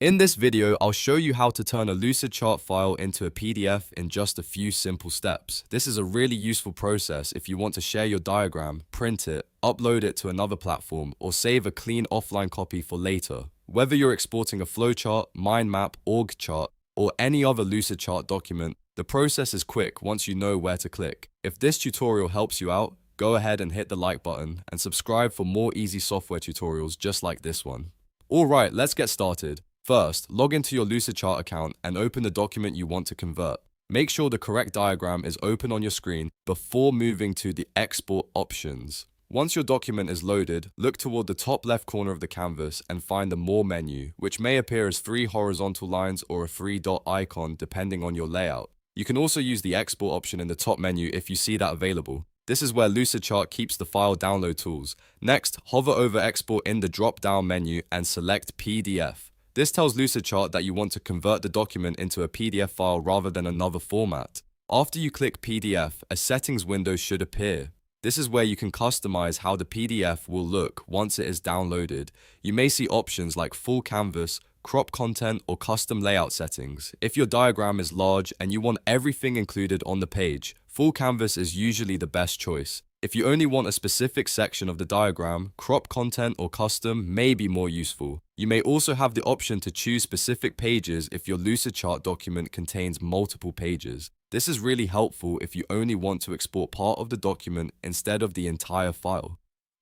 In this video, I'll show you how to turn a Lucidchart file into a PDF in just a few simple steps. This is a really useful process if you want to share your diagram, print it, upload it to another platform, or save a clean offline copy for later. Whether you're exporting a flowchart, mind map, org chart, or any other Lucidchart document, the process is quick once you know where to click. If this tutorial helps you out, go ahead and hit the like button and subscribe for more easy software tutorials just like this one. Alright, let's get started. First, log into your Lucidchart account and open the document you want to convert. Make sure the correct diagram is open on your screen before moving to the export options. Once your document is loaded, look toward the top left corner of the canvas and find the More menu, which may appear as 3 horizontal lines or a 3-dot icon depending on your layout. You can also use the export option in the top menu if you see that available. This is where Lucidchart keeps the file download tools. Next, hover over Export in the drop-down menu and select PDF. This tells Lucidchart that you want to convert the document into a PDF file rather than another format. After you click PDF, a settings window should appear. This is where you can customize how the PDF will look once it is downloaded. You may see options like full canvas, crop content, or custom layout settings. If your diagram is large and you want everything included on the page, full canvas is usually the best choice. If you only want a specific section of the diagram, crop content or custom may be more useful. You may also have the option to choose specific pages if your Lucidchart document contains multiple pages. This is really helpful if you only want to export part of the document instead of the entire file.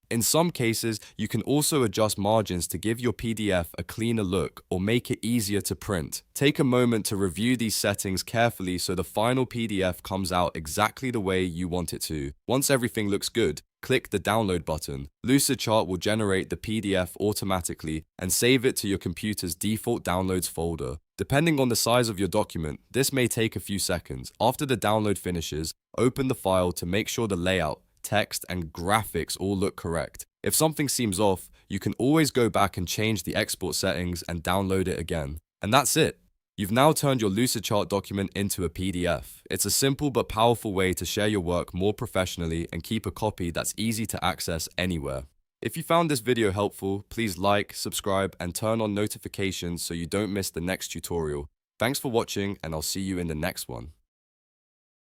In some cases, you can also adjust margins to give your PDF a cleaner look or make it easier to print. Take a moment to review these settings carefully so the final PDF comes out exactly the way you want it to. Once everything looks good, click the download button. Lucidchart will generate the PDF automatically and save it to your computer's default downloads folder. Depending on the size of your document, this may take a few seconds. After the download finishes, open the file to make sure the layout, text, and graphics all look correct. If something seems off, you can always go back and change the export settings and download it again. And that's it. You've now turned your Lucidchart document into a PDF. It's a simple but powerful way to share your work more professionally and keep a copy that's easy to access anywhere. If you found this video helpful, please like, subscribe, and turn on notifications so you don't miss the next tutorial. Thanks for watching, and I'll see you in the next one.